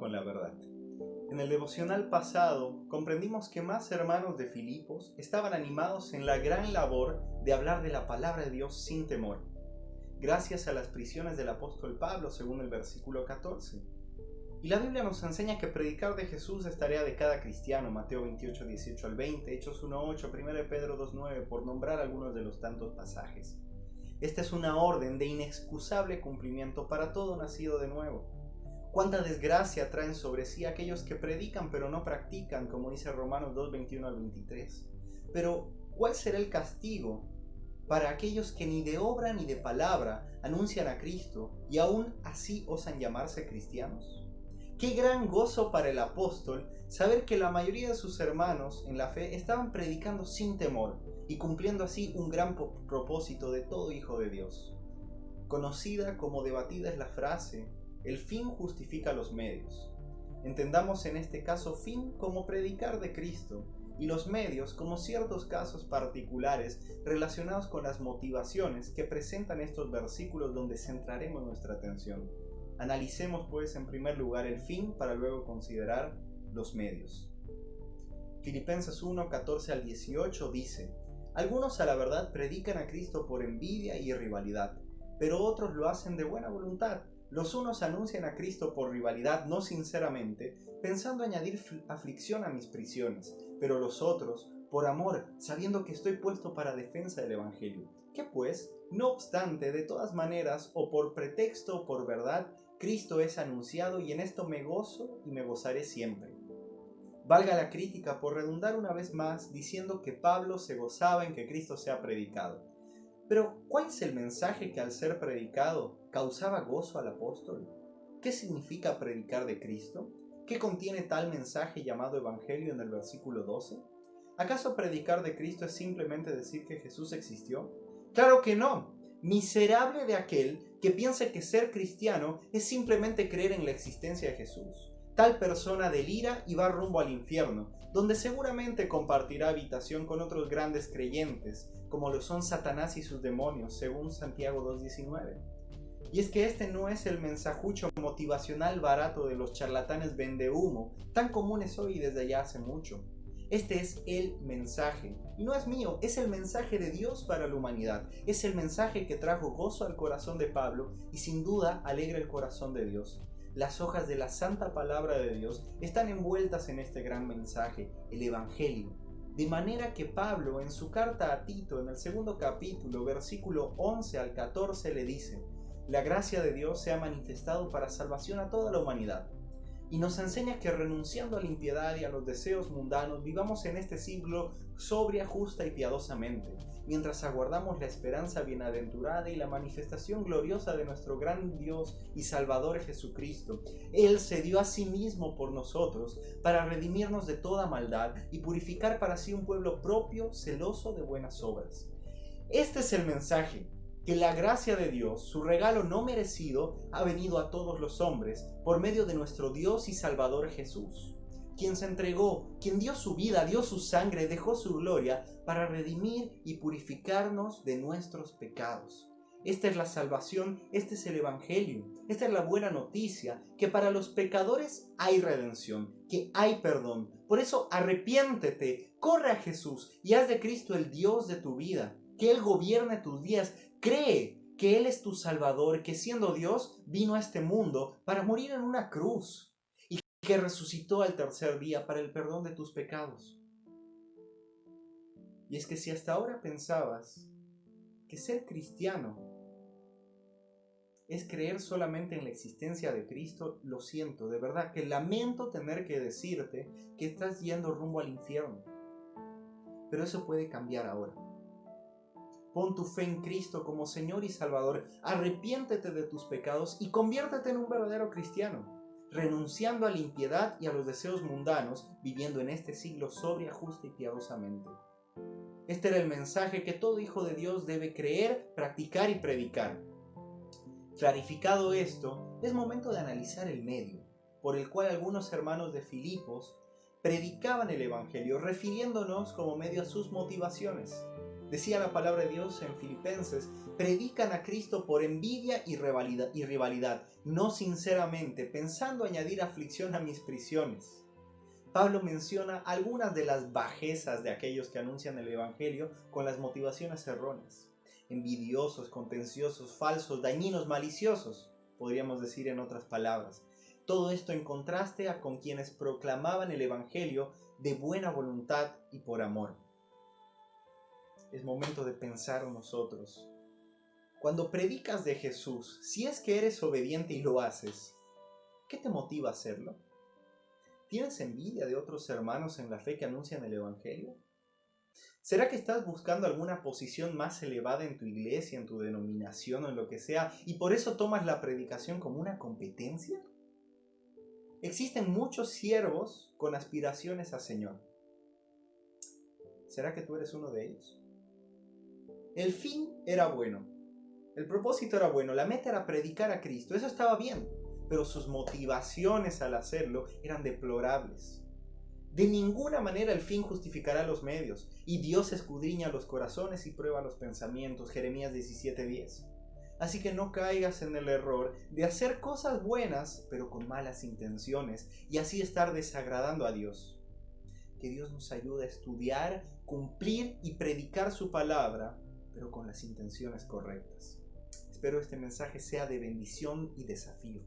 con la verdad. En el devocional pasado comprendimos que más hermanos de Filipos estaban animados en la gran labor de hablar de la palabra de Dios sin temor, gracias a las prisiones del apóstol Pablo, según el versículo 14. Y la Biblia nos enseña que predicar de Jesús es tarea de cada cristiano, Mateo 28, 18 al 20, Hechos 1, 8, 1 Pedro 2, 9, por nombrar algunos de los tantos pasajes. Esta es una orden de inexcusable cumplimiento para todo nacido de nuevo. Cuánta desgracia traen sobre sí aquellos que predican pero no practican, como dice Romanos 2, 21 al 23. Pero, ¿cuál será el castigo para aquellos que ni de obra ni de palabra anuncian a Cristo y aún así osan llamarse cristianos? Qué gran gozo para el apóstol saber que la mayoría de sus hermanos en la fe estaban predicando sin temor y cumpliendo así un gran propósito de todo hijo de Dios. Conocida como debatida es la frase: el fin justifica los medios. Entendamos en este caso fin como predicar de Cristo y los medios como ciertos casos particulares relacionados con las motivaciones que presentan estos versículos donde centraremos nuestra atención. Analicemos pues en primer lugar el fin para luego considerar los medios. Filipenses 1, 14 al 18 dice: algunos a la verdad predican a Cristo por envidia y rivalidad, pero otros lo hacen de buena voluntad. Los unos anuncian a Cristo por rivalidad, no sinceramente, pensando añadir aflicción a mis prisiones, pero los otros por amor, sabiendo que estoy puesto para defensa del Evangelio. ¿Qué pues? No obstante, de todas maneras, o por pretexto o por verdad, Cristo es anunciado, y en esto me gozo y me gozaré siempre. Valga la crítica por redundar una vez más diciendo que Pablo se gozaba en que Cristo sea predicado. Pero, ¿cuál es el mensaje que al ser predicado causaba gozo al apóstol? ¿Qué significa predicar de Cristo? ¿Qué contiene tal mensaje llamado Evangelio en el versículo 12? ¿Acaso predicar de Cristo es simplemente decir que Jesús existió? ¡Claro que no! Miserable de aquel que piense que ser cristiano es simplemente creer en la existencia de Jesús. Tal persona delira y va rumbo al infierno, donde seguramente compartirá habitación con otros grandes creyentes, como lo son Satanás y sus demonios, según Santiago 2:19. Y es que este no es el mensajucho motivacional barato de los charlatanes vendehumo, tan comunes hoy y desde ya hace mucho. Este es el mensaje, y no es mío, es el mensaje de Dios para la humanidad. Es el mensaje que trajo gozo al corazón de Pablo y sin duda alegra el corazón de Dios. Las hojas de la santa palabra de Dios están envueltas en este gran mensaje, el Evangelio. De manera que Pablo en su carta a Tito, en el 2 capítulo, versículo 11 al 14, le dice: la gracia de Dios se ha manifestado para salvación a toda la humanidad. Y nos enseña que renunciando a la impiedad y a los deseos mundanos, vivamos en este siglo sobria, justa y piadosamente, mientras aguardamos la esperanza bienaventurada y la manifestación gloriosa de nuestro gran Dios y Salvador Jesucristo. Él se dio a sí mismo por nosotros para redimirnos de toda maldad y purificar para sí un pueblo propio, celoso de buenas obras. Este es el mensaje: que la gracia de Dios, su regalo no merecido, ha venido a todos los hombres por medio de nuestro Dios y Salvador Jesús, quien se entregó, quien dio su vida, dio su sangre, dejó su gloria para redimir y purificarnos de nuestros pecados. Esta es la salvación, este es el Evangelio, esta es la buena noticia, que para los pecadores hay redención, que hay perdón. Por eso arrepiéntete, corre a Jesús y haz de Cristo el Dios de tu vida, que Él gobierne tus días. Cree que Él es tu Salvador, que siendo Dios vino a este mundo para morir en una cruz y que resucitó al tercer día para el perdón de tus pecados. Y es que si hasta ahora pensabas que ser cristiano es creer solamente en la existencia de Cristo, lo siento, de verdad que lamento tener que decirte que estás yendo rumbo al infierno. Pero eso puede cambiar ahora. Pon tu fe en Cristo como Señor y Salvador, arrepiéntete de tus pecados y conviértete en un verdadero cristiano, renunciando a la impiedad y a los deseos mundanos, viviendo en este siglo sobria, justa y piadosamente. Este era el mensaje que todo hijo de Dios debe creer, practicar y predicar. Clarificado esto, es momento de analizar el medio, por el cual algunos hermanos de Filipos predicaban el Evangelio, refiriéndonos como medio a sus motivaciones. Decía la palabra de Dios en Filipenses: predican a Cristo por envidia y rivalidad, no sinceramente, pensando añadir aflicción a mis prisiones. Pablo menciona algunas de las bajezas de aquellos que anuncian el Evangelio con las motivaciones erróneas. Envidiosos, contenciosos, falsos, dañinos, maliciosos, podríamos decir en otras palabras. Todo esto en contraste a con quienes proclamaban el Evangelio de buena voluntad y por amor. Es momento de pensar en nosotros. Cuando predicas de Jesús, si es que eres obediente y lo haces, ¿qué te motiva a hacerlo? ¿Tienes envidia de otros hermanos en la fe que anuncian el Evangelio? ¿Será que estás buscando alguna posición más elevada en tu iglesia, en tu denominación o en lo que sea, y por eso tomas la predicación como una competencia? Existen muchos siervos con aspiraciones a Señor. ¿Será que tú eres uno de ellos? El fin era bueno, el propósito era bueno, la meta era predicar a Cristo, eso estaba bien, pero sus motivaciones al hacerlo eran deplorables. De ninguna manera el fin justificará los medios, y Dios escudriña los corazones y prueba los pensamientos, Jeremías 17:10. Así que no caigas en el error de hacer cosas buenas, pero con malas intenciones, y así estar desagradando a Dios. Que Dios nos ayude a estudiar, cumplir y predicar su palabra, pero con las intenciones correctas. Espero este mensaje sea de bendición y desafío.